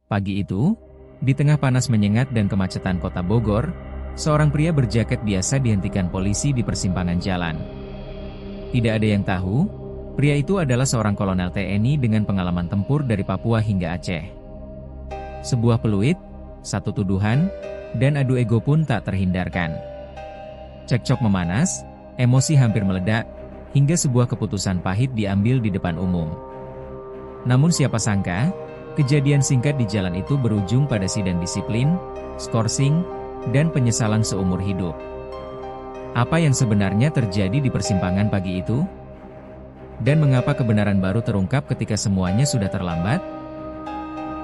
Pagi itu, di tengah panas menyengat dan kemacetan kota Bogor, seorang pria berjaket biasa dihentikan polisi di persimpangan jalan. Tidak ada yang tahu, pria itu adalah seorang kolonel TNI dengan pengalaman tempur dari Papua hingga Aceh. Sebuah peluit, satu tuduhan, dan adu ego pun tak terhindarkan. Cekcok memanas, emosi hampir meledak, hingga sebuah keputusan pahit diambil di depan umum. Namun siapa sangka, kejadian singkat di jalan itu berujung pada sidang disiplin, skorsing, dan penyesalan seumur hidup. Apa yang sebenarnya terjadi di persimpangan pagi itu? Dan mengapa kebenaran baru terungkap ketika semuanya sudah terlambat?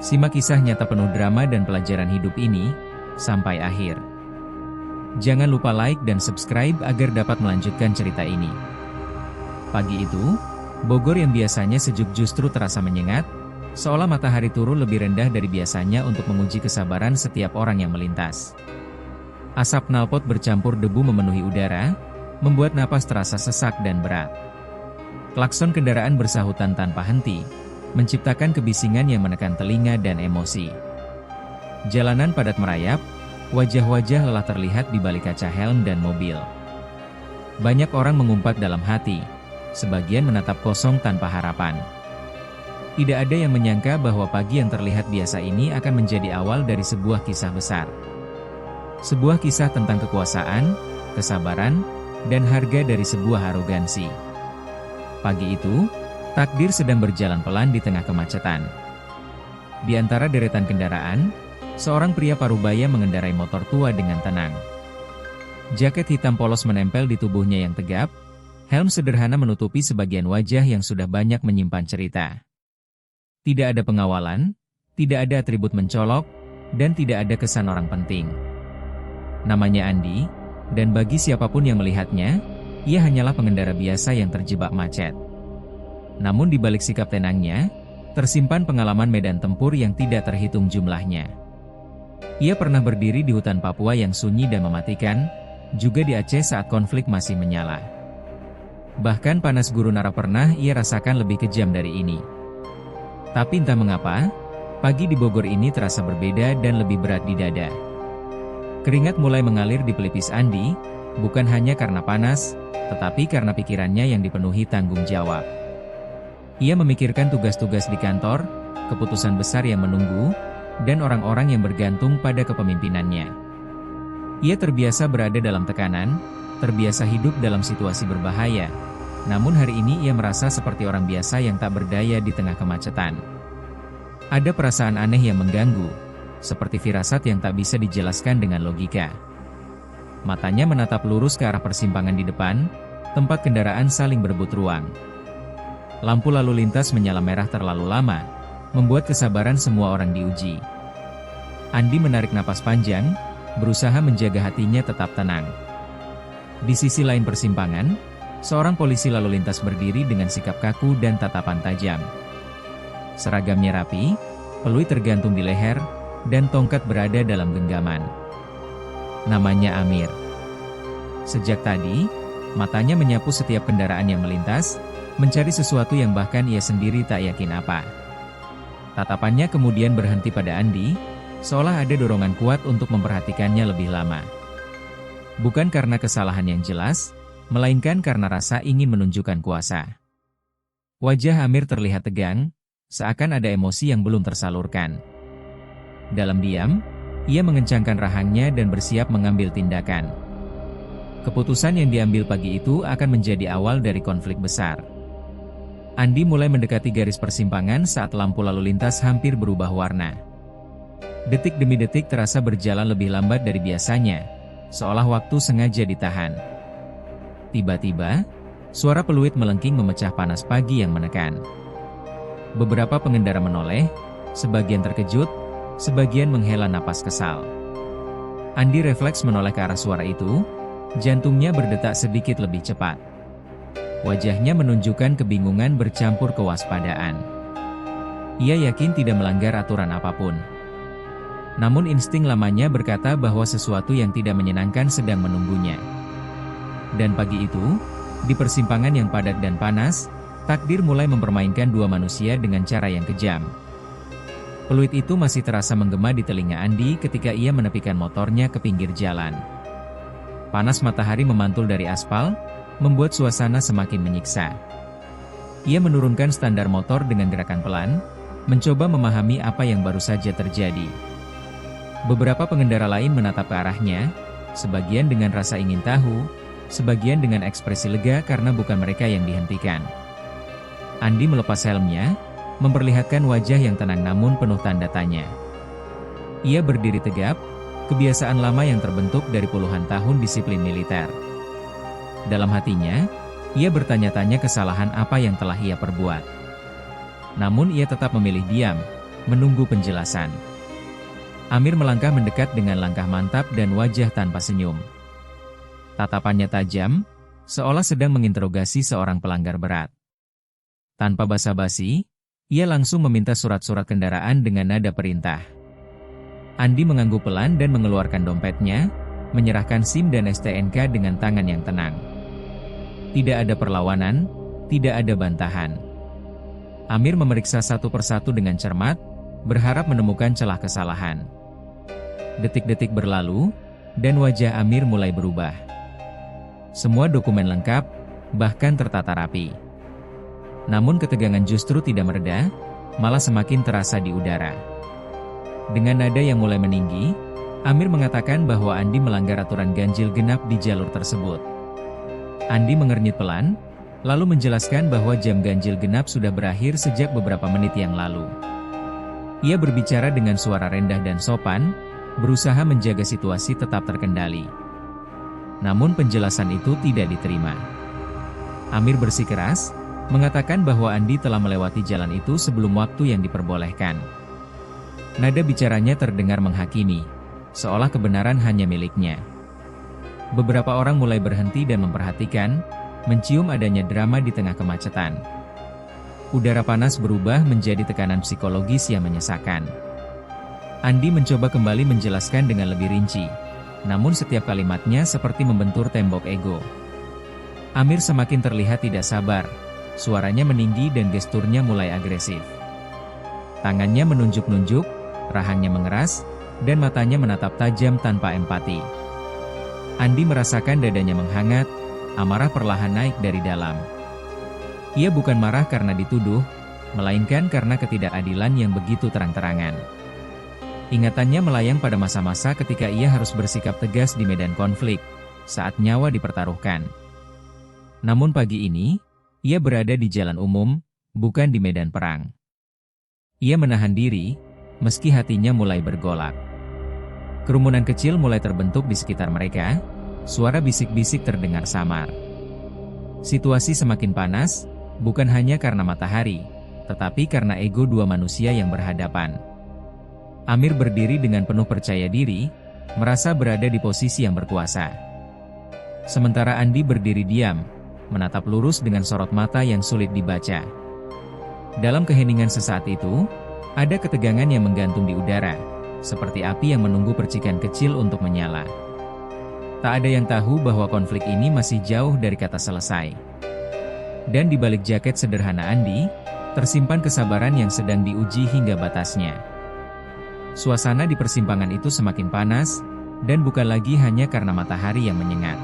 Simak kisah nyata penuh drama dan pelajaran hidup ini, sampai akhir. Jangan lupa like dan subscribe agar dapat melanjutkan cerita ini. Pagi itu, Bogor yang biasanya sejuk justru terasa menyengat, seolah matahari turun lebih rendah dari biasanya untuk menguji kesabaran setiap orang yang melintas. Asap knalpot bercampur debu memenuhi udara, membuat napas terasa sesak dan berat. Klakson kendaraan bersahutan tanpa henti, menciptakan kebisingan yang menekan telinga dan emosi. Jalanan padat merayap, wajah-wajah lelah terlihat di balik kaca helm dan mobil. Banyak orang mengumpat dalam hati, sebagian menatap kosong tanpa harapan. Tidak ada yang menyangka bahwa pagi yang terlihat biasa ini akan menjadi awal dari sebuah kisah besar. Sebuah kisah tentang kekuasaan, kesabaran, dan harga dari sebuah arogansi. Pagi itu, takdir sedang berjalan pelan di tengah kemacetan. Di antara deretan kendaraan, seorang pria parubaya mengendarai motor tua dengan tenang. Jaket hitam polos menempel di tubuhnya yang tegap, helm sederhana menutupi sebagian wajah yang sudah banyak menyimpan cerita. Tidak ada pengawalan, tidak ada atribut mencolok, dan tidak ada kesan orang penting. Namanya Andi, dan bagi siapapun yang melihatnya, ia hanyalah pengendara biasa yang terjebak macet. Namun di balik sikap tenangnya, tersimpan pengalaman medan tempur yang tidak terhitung jumlahnya. Ia pernah berdiri di hutan Papua yang sunyi dan mematikan, juga di Aceh saat konflik masih menyala. Bahkan panas gurun Arab pernah ia rasakan lebih kejam dari ini. Tapi entah mengapa, pagi di Bogor ini terasa berbeda dan lebih berat di dada. Keringat mulai mengalir di pelipis Andi, bukan hanya karena panas, tetapi karena pikirannya yang dipenuhi tanggung jawab. Ia memikirkan tugas-tugas di kantor, keputusan besar yang menunggu, dan orang-orang yang bergantung pada kepemimpinannya. Ia terbiasa berada dalam tekanan, terbiasa hidup dalam situasi berbahaya. Namun hari ini ia merasa seperti orang biasa yang tak berdaya di tengah kemacetan. Ada perasaan aneh yang mengganggu, seperti firasat yang tak bisa dijelaskan dengan logika. Matanya menatap lurus ke arah persimpangan di depan, tempat kendaraan saling berebut ruang. Lampu lalu lintas menyala merah terlalu lama, membuat kesabaran semua orang diuji. Andi menarik napas panjang, berusaha menjaga hatinya tetap tenang. Di sisi lain persimpangan, seorang polisi lalu lintas berdiri dengan sikap kaku dan tatapan tajam. Seragamnya rapi, peluit tergantung di leher, dan tongkat berada dalam genggaman. Namanya Amir. Sejak tadi, matanya menyapu setiap kendaraan yang melintas, mencari sesuatu yang bahkan ia sendiri tak yakin apa. Tatapannya kemudian berhenti pada Andi, seolah ada dorongan kuat untuk memperhatikannya lebih lama. Bukan karena kesalahan yang jelas, melainkan karena rasa ingin menunjukkan kuasa. Wajah Amir terlihat tegang, seakan ada emosi yang belum tersalurkan. Dalam diam, ia mengencangkan rahangnya dan bersiap mengambil tindakan. Keputusan yang diambil pagi itu akan menjadi awal dari konflik besar. Andi mulai mendekati garis persimpangan saat lampu lalu lintas hampir berubah warna. Detik demi detik terasa berjalan lebih lambat dari biasanya, seolah waktu sengaja ditahan. Tiba-tiba, suara peluit melengking memecah panas pagi yang menekan. Beberapa pengendara menoleh, sebagian terkejut, sebagian menghela napas kesal. Andi refleks menoleh ke arah suara itu, jantungnya berdetak sedikit lebih cepat. Wajahnya menunjukkan kebingungan bercampur kewaspadaan. Ia yakin tidak melanggar aturan apapun. Namun insting lamanya berkata bahwa sesuatu yang tidak menyenangkan sedang menunggunya. Dan pagi itu, di persimpangan yang padat dan panas, takdir mulai mempermainkan dua manusia dengan cara yang kejam. Peluit itu masih terasa menggema di telinga Andi ketika ia menepikan motornya ke pinggir jalan. Panas matahari memantul dari aspal, membuat suasana semakin menyiksa. Ia menurunkan standar motor dengan gerakan pelan, mencoba memahami apa yang baru saja terjadi. Beberapa pengendara lain menatap ke arahnya, sebagian dengan rasa ingin tahu, sebagian dengan ekspresi lega karena bukan mereka yang dihentikan. Andi melepas helmnya, memperlihatkan wajah yang tenang namun penuh tanda tanya. Ia berdiri tegap, kebiasaan lama yang terbentuk dari puluhan tahun disiplin militer. Dalam hatinya, ia bertanya-tanya kesalahan apa yang telah ia perbuat. Namun ia tetap memilih diam, menunggu penjelasan. Amir melangkah mendekat dengan langkah mantap dan wajah tanpa senyum. Tatapannya tajam, seolah sedang menginterogasi seorang pelanggar berat. Tanpa basa-basi, ia langsung meminta surat-surat kendaraan dengan nada perintah. Andi mengangguk pelan dan mengeluarkan dompetnya, menyerahkan SIM dan STNK dengan tangan yang tenang. Tidak ada perlawanan, tidak ada bantahan. Amir memeriksa satu persatu dengan cermat, berharap menemukan celah kesalahan. Detik-detik berlalu, dan wajah Amir mulai berubah. Semua dokumen lengkap, bahkan tertata rapi. Namun ketegangan justru tidak mereda, malah semakin terasa di udara. Dengan nada yang mulai meninggi, Amir mengatakan bahwa Andi melanggar aturan ganjil genap di jalur tersebut. Andi mengernyit pelan, lalu menjelaskan bahwa jam ganjil genap sudah berakhir sejak beberapa menit yang lalu. Ia berbicara dengan suara rendah dan sopan, berusaha menjaga situasi tetap terkendali. Namun penjelasan itu tidak diterima. Amir bersikeras, mengatakan bahwa Andi telah melewati jalan itu sebelum waktu yang diperbolehkan. Nada bicaranya terdengar menghakimi, seolah kebenaran hanya miliknya. Beberapa orang mulai berhenti dan memperhatikan, mencium adanya drama di tengah kemacetan. Udara panas berubah menjadi tekanan psikologis yang menyesakan. Andi mencoba kembali menjelaskan dengan lebih rinci, namun setiap kalimatnya seperti membentur tembok ego. Amir semakin terlihat tidak sabar. Suaranya meninggi dan gesturnya mulai agresif. Tangannya menunjuk-nunjuk, rahangnya mengeras, dan matanya menatap tajam tanpa empati. Andi merasakan dadanya menghangat, amarah perlahan naik dari dalam. Ia bukan marah karena dituduh, melainkan karena ketidakadilan yang begitu terang-terangan. Ingatannya melayang pada masa-masa ketika ia harus bersikap tegas di medan konflik, saat nyawa dipertaruhkan. Namun pagi ini, ia berada di jalan umum, bukan di medan perang. Ia menahan diri, meski hatinya mulai bergolak. Kerumunan kecil mulai terbentuk di sekitar mereka, suara bisik-bisik terdengar samar. Situasi semakin panas, bukan hanya karena matahari, tetapi karena ego dua manusia yang berhadapan. Amir berdiri dengan penuh percaya diri, merasa berada di posisi yang berkuasa. Sementara Andi berdiri diam, menatap lurus dengan sorot mata yang sulit dibaca. Dalam keheningan sesaat itu, ada ketegangan yang menggantung di udara, seperti api yang menunggu percikan kecil untuk menyala. Tak ada yang tahu bahwa konflik ini masih jauh dari kata selesai. Dan di balik jaket sederhana Andi, tersimpan kesabaran yang sedang diuji hingga batasnya. Suasana di persimpangan itu semakin panas, dan bukan lagi hanya karena matahari yang menyengat.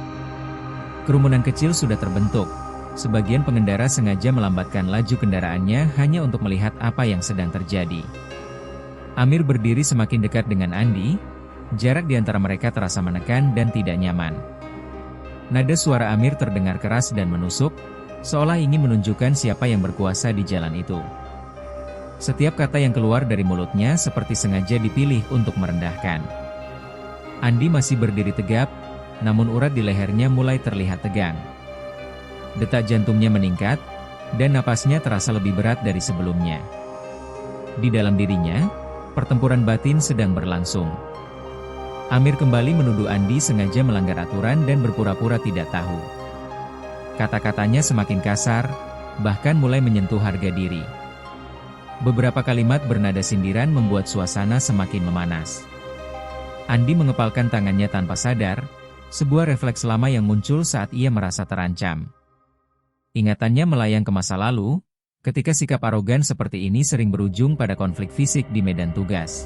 Kerumunan kecil sudah terbentuk, sebagian pengendara sengaja melambatkan laju kendaraannya hanya untuk melihat apa yang sedang terjadi. Amir berdiri semakin dekat dengan Andi, jarak di antara mereka terasa menekan dan tidak nyaman. Nada suara Amir terdengar keras dan menusuk, seolah ingin menunjukkan siapa yang berkuasa di jalan itu. Setiap kata yang keluar dari mulutnya seperti sengaja dipilih untuk merendahkan. Andi masih berdiri tegap, namun urat di lehernya mulai terlihat tegang. Detak jantungnya meningkat, dan napasnya terasa lebih berat dari sebelumnya. Di dalam dirinya, pertempuran batin sedang berlangsung. Amir kembali menuduh Andi sengaja melanggar aturan dan berpura-pura tidak tahu. Kata-katanya semakin kasar, bahkan mulai menyentuh harga diri. Beberapa kalimat bernada sindiran membuat suasana semakin memanas. Andi mengepalkan tangannya tanpa sadar, sebuah refleks lama yang muncul saat ia merasa terancam. Ingatannya melayang ke masa lalu, ketika sikap arogan seperti ini sering berujung pada konflik fisik di medan tugas.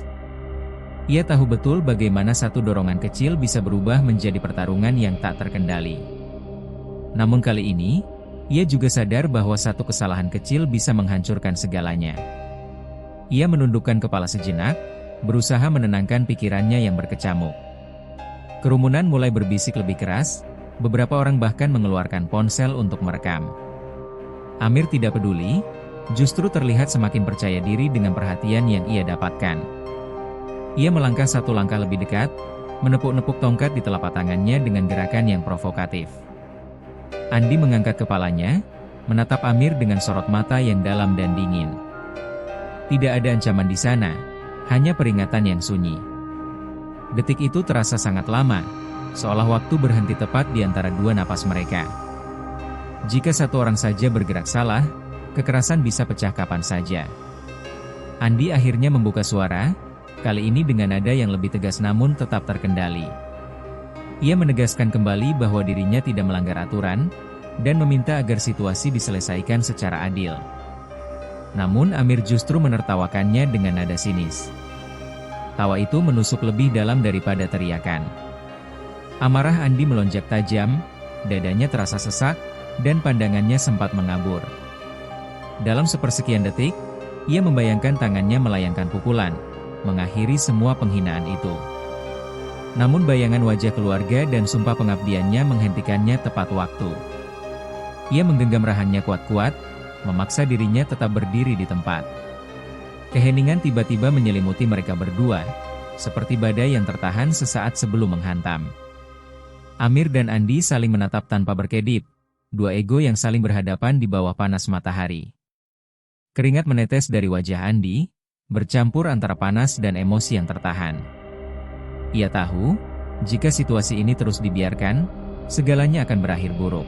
Ia tahu betul bagaimana satu dorongan kecil bisa berubah menjadi pertarungan yang tak terkendali. Namun kali ini, ia juga sadar bahwa satu kesalahan kecil bisa menghancurkan segalanya. Ia menundukkan kepala sejenak, berusaha menenangkan pikirannya yang berkecamuk. Kerumunan mulai berbisik lebih keras, beberapa orang bahkan mengeluarkan ponsel untuk merekam. Amir tidak peduli, justru terlihat semakin percaya diri dengan perhatian yang ia dapatkan. Ia melangkah satu langkah lebih dekat, menepuk-nepuk tongkat di telapak tangannya dengan gerakan yang provokatif. Andi mengangkat kepalanya, menatap Amir dengan sorot mata yang dalam dan dingin. Tidak ada ancaman di sana, hanya peringatan yang sunyi. Detik itu terasa sangat lama, seolah waktu berhenti tepat di antara dua napas mereka. Jika satu orang saja bergerak salah, kekerasan bisa pecah kapan saja. Andi akhirnya membuka suara, kali ini dengan nada yang lebih tegas namun tetap terkendali. Ia menegaskan kembali bahwa dirinya tidak melanggar aturan, dan meminta agar situasi diselesaikan secara adil. Namun Amir justru menertawakannya dengan nada sinis. Tawa itu menusuk lebih dalam daripada teriakan. Amarah Andi melonjak tajam, dadanya terasa sesak, dan pandangannya sempat mengabur. Dalam sepersekian detik, ia membayangkan tangannya melayangkan pukulan, mengakhiri semua penghinaan itu. Namun bayangan wajah keluarga dan sumpah pengabdiannya menghentikannya tepat waktu. Ia menggenggam rahangnya kuat-kuat, memaksa dirinya tetap berdiri di tempat. Keheningan tiba-tiba menyelimuti mereka berdua, seperti badai yang tertahan sesaat sebelum menghantam. Amir dan Andi saling menatap tanpa berkedip, dua ego yang saling berhadapan di bawah panas matahari. Keringat menetes dari wajah Andi, bercampur antara panas dan emosi yang tertahan. Ia tahu, jika situasi ini terus dibiarkan, segalanya akan berakhir buruk.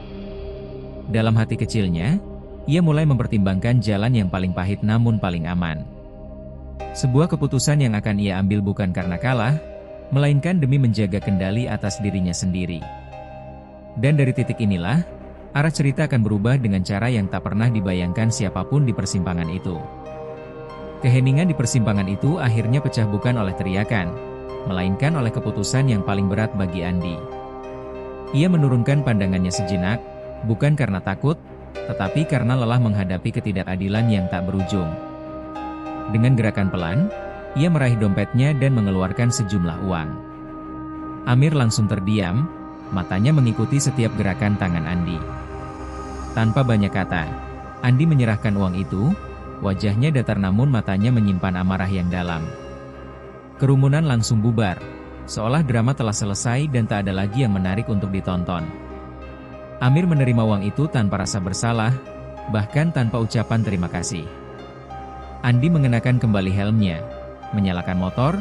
Dalam hati kecilnya, ia mulai mempertimbangkan jalan yang paling pahit namun paling aman. Sebuah keputusan yang akan ia ambil bukan karena kalah, melainkan demi menjaga kendali atas dirinya sendiri. Dan dari titik inilah, arah cerita akan berubah dengan cara yang tak pernah dibayangkan siapapun di persimpangan itu. Keheningan di persimpangan itu akhirnya pecah bukan oleh teriakan, melainkan oleh keputusan yang paling berat bagi Andi. Ia menurunkan pandangannya sejenak, bukan karena takut, tetapi karena lelah menghadapi ketidakadilan yang tak berujung. Dengan gerakan pelan, ia meraih dompetnya dan mengeluarkan sejumlah uang. Amir langsung terdiam, matanya mengikuti setiap gerakan tangan Andi. Tanpa banyak kata, Andi menyerahkan uang itu, wajahnya datar namun matanya menyimpan amarah yang dalam. Kerumunan langsung bubar, seolah drama telah selesai dan tak ada lagi yang menarik untuk ditonton. Amir menerima uang itu tanpa rasa bersalah, bahkan tanpa ucapan terima kasih. Andi mengenakan kembali helmnya, menyalakan motor,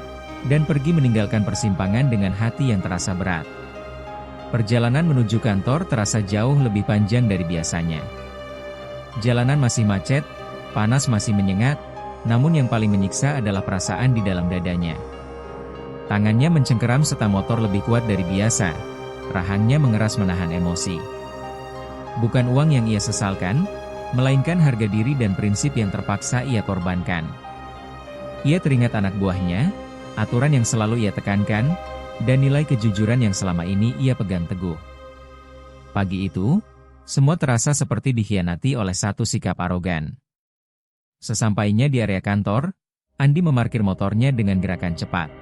dan pergi meninggalkan persimpangan dengan hati yang terasa berat. Perjalanan menuju kantor terasa jauh lebih panjang dari biasanya. Jalanan masih macet, panas masih menyengat, namun yang paling menyiksa adalah perasaan di dalam dadanya. Tangannya mencengkeram setam motor lebih kuat dari biasa, rahangnya mengeras menahan emosi. Bukan uang yang ia sesalkan, melainkan harga diri dan prinsip yang terpaksa ia korbankan. Ia teringat anak buahnya, aturan yang selalu ia tekankan, dan nilai kejujuran yang selama ini ia pegang teguh. Pagi itu, semua terasa seperti dikhianati oleh satu sikap arogan. Sesampainya di area kantor, Andi memarkir motornya dengan gerakan cepat.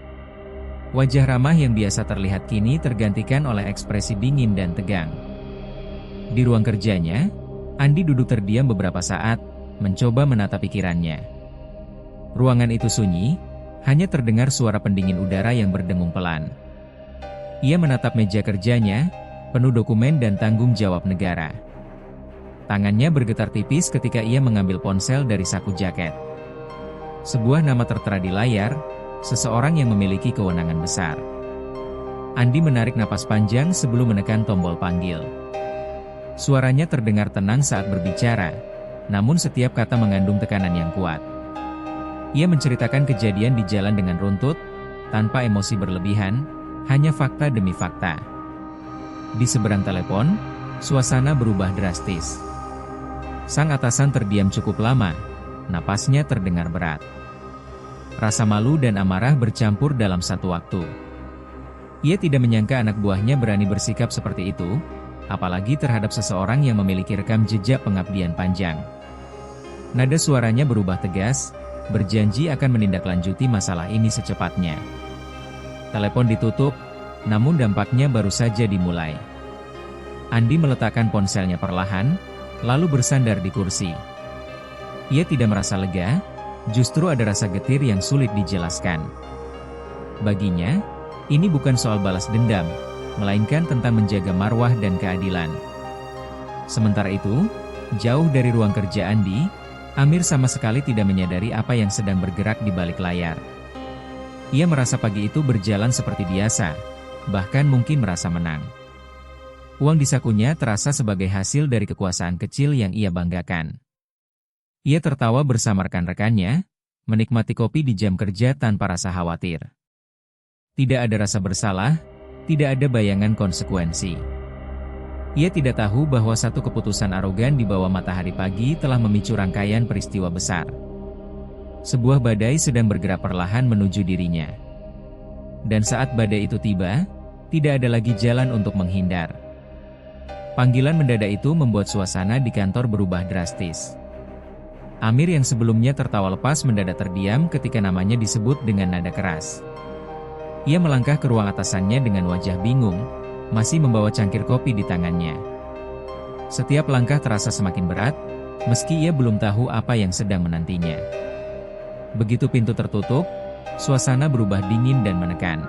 Wajah ramah yang biasa terlihat kini tergantikan oleh ekspresi dingin dan tegang. Di ruang kerjanya, Andi duduk terdiam beberapa saat, mencoba menata pikirannya. Ruangan itu sunyi, hanya terdengar suara pendingin udara yang berdengung pelan. Ia menatap meja kerjanya, penuh dokumen dan tanggung jawab negara. Tangannya bergetar tipis ketika ia mengambil ponsel dari saku jaket. Sebuah nama tertera di layar, seseorang yang memiliki kewenangan besar. Andi menarik napas panjang sebelum menekan tombol panggil. Suaranya terdengar tenang saat berbicara, namun setiap kata mengandung tekanan yang kuat. Ia menceritakan kejadian di jalan dengan runtut, tanpa emosi berlebihan, hanya fakta demi fakta. Di seberang telepon, suasana berubah drastis. Sang atasan terdiam cukup lama, napasnya terdengar berat. Rasa malu dan amarah bercampur dalam satu waktu. Ia tidak menyangka anak buahnya berani bersikap seperti itu, apalagi terhadap seseorang yang memiliki rekam jejak pengabdian panjang. Nada suaranya berubah tegas, berjanji akan menindaklanjuti masalah ini secepatnya. Telepon ditutup, namun dampaknya baru saja dimulai. Andi meletakkan ponselnya perlahan, lalu bersandar di kursi. Ia tidak merasa lega, justru ada rasa getir yang sulit dijelaskan. Baginya, ini bukan soal balas dendam, melainkan tentang menjaga marwah dan keadilan. Sementara itu, jauh dari ruang kerja Andi, Amir sama sekali tidak menyadari apa yang sedang bergerak di balik layar. Ia merasa pagi itu berjalan seperti biasa, bahkan mungkin merasa menang. Uang di sakunya terasa sebagai hasil dari kekuasaan kecil yang ia banggakan. Ia tertawa bersama rekan-rekannya, menikmati kopi di jam kerja tanpa rasa khawatir. Tidak ada rasa bersalah, tidak ada bayangan konsekuensi. Ia tidak tahu bahwa satu keputusan arogan di bawah matahari pagi telah memicu rangkaian peristiwa besar. Sebuah badai sedang bergerak perlahan menuju dirinya. Dan saat badai itu tiba, tidak ada lagi jalan untuk menghindar. Panggilan mendadak itu membuat suasana di kantor berubah drastis. Amir yang sebelumnya tertawa lepas mendadak terdiam ketika namanya disebut dengan nada keras. Ia melangkah ke ruang atasannya dengan wajah bingung, masih membawa cangkir kopi di tangannya. Setiap langkah terasa semakin berat, meski ia belum tahu apa yang sedang menantinya. Begitu pintu tertutup, suasana berubah dingin dan menekan.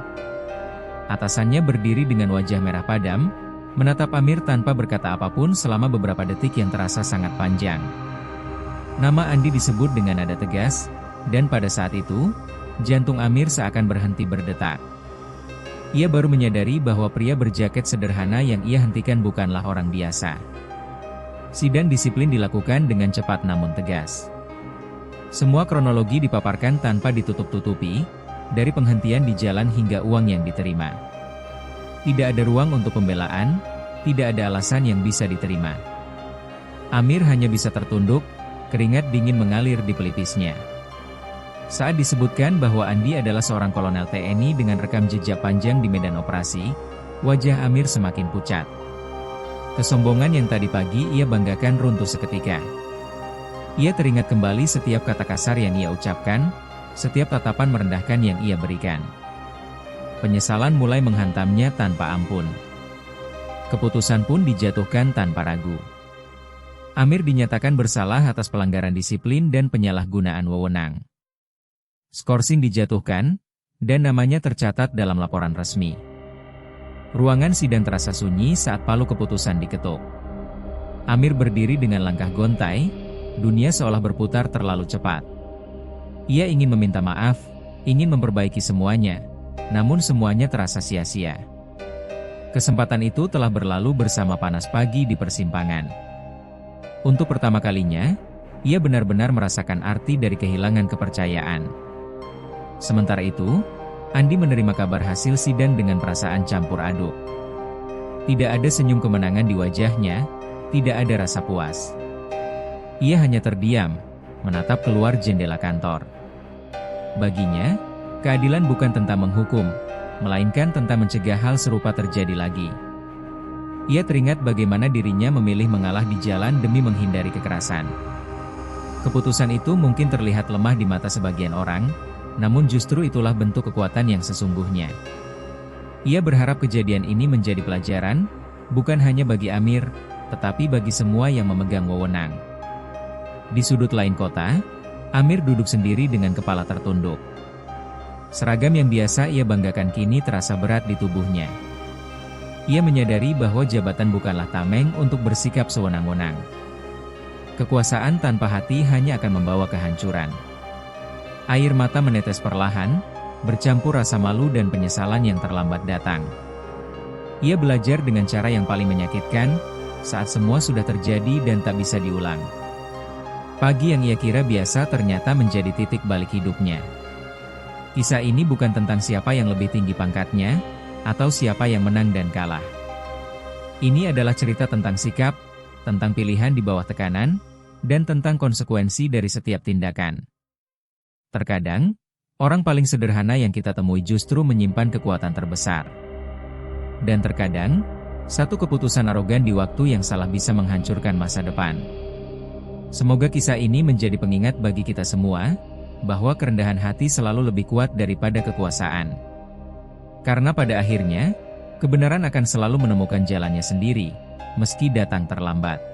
Atasannya berdiri dengan wajah merah padam, menatap Amir tanpa berkata apapun selama beberapa detik yang terasa sangat panjang. Nama Andi disebut dengan nada tegas, dan pada saat itu, jantung Amir seakan berhenti berdetak. Ia baru menyadari bahwa pria berjaket sederhana yang ia hentikan bukanlah orang biasa. Sidang disiplin dilakukan dengan cepat namun tegas. Semua kronologi dipaparkan tanpa ditutup-tutupi, dari penghentian di jalan hingga uang yang diterima. Tidak ada ruang untuk pembelaan, tidak ada alasan yang bisa diterima. Amir hanya bisa tertunduk, keringat dingin mengalir di pelipisnya. Saat disebutkan bahwa Andi adalah seorang kolonel TNI dengan rekam jejak panjang di medan operasi, wajah Amir semakin pucat. Kesombongan yang tadi pagi ia banggakan runtuh seketika. Ia teringat kembali setiap kata kasar yang ia ucapkan, setiap tatapan merendahkan yang ia berikan. Penyesalan mulai menghantamnya tanpa ampun. Keputusan pun dijatuhkan tanpa ragu. Amir dinyatakan bersalah atas pelanggaran disiplin dan penyalahgunaan wewenang. Skorsing dijatuhkan, dan namanya tercatat dalam laporan resmi. Ruangan sidang terasa sunyi saat palu keputusan diketuk. Amir berdiri dengan langkah gontai, dunia seolah berputar terlalu cepat. Ia ingin meminta maaf, ingin memperbaiki semuanya, namun semuanya terasa sia-sia. Kesempatan itu telah berlalu bersama panas pagi di persimpangan. Untuk pertama kalinya, ia benar-benar merasakan arti dari kehilangan kepercayaan. Sementara itu, Andi menerima kabar hasil sidang dengan perasaan campur aduk. Tidak ada senyum kemenangan di wajahnya, tidak ada rasa puas. Ia hanya terdiam, menatap keluar jendela kantor. Baginya, keadilan bukan tentang menghukum, melainkan tentang mencegah hal serupa terjadi lagi. Ia teringat bagaimana dirinya memilih mengalah di jalan demi menghindari kekerasan. Keputusan itu mungkin terlihat lemah di mata sebagian orang, namun justru itulah bentuk kekuatan yang sesungguhnya. Ia berharap kejadian ini menjadi pelajaran, bukan hanya bagi Amir, tetapi bagi semua yang memegang wewenang. Di sudut lain kota, Amir duduk sendiri dengan kepala tertunduk. Seragam yang biasa ia banggakan kini terasa berat di tubuhnya. Ia menyadari bahwa jabatan bukanlah tameng untuk bersikap sewenang-wenang. Kekuasaan tanpa hati hanya akan membawa kehancuran. Air mata menetes perlahan, bercampur rasa malu dan penyesalan yang terlambat datang. Ia belajar dengan cara yang paling menyakitkan, saat semua sudah terjadi dan tak bisa diulang. Pagi yang ia kira biasa ternyata menjadi titik balik hidupnya. Kisah ini bukan tentang siapa yang lebih tinggi pangkatnya, atau siapa yang menang dan kalah. Ini adalah cerita tentang sikap, tentang pilihan di bawah tekanan, dan tentang konsekuensi dari setiap tindakan. Terkadang, orang paling sederhana yang kita temui justru menyimpan kekuatan terbesar. Dan terkadang, satu keputusan arogan di waktu yang salah bisa menghancurkan masa depan. Semoga kisah ini menjadi pengingat bagi kita semua, bahwa kerendahan hati selalu lebih kuat daripada kekuasaan. Karena pada akhirnya, kebenaran akan selalu menemukan jalannya sendiri, meski datang terlambat.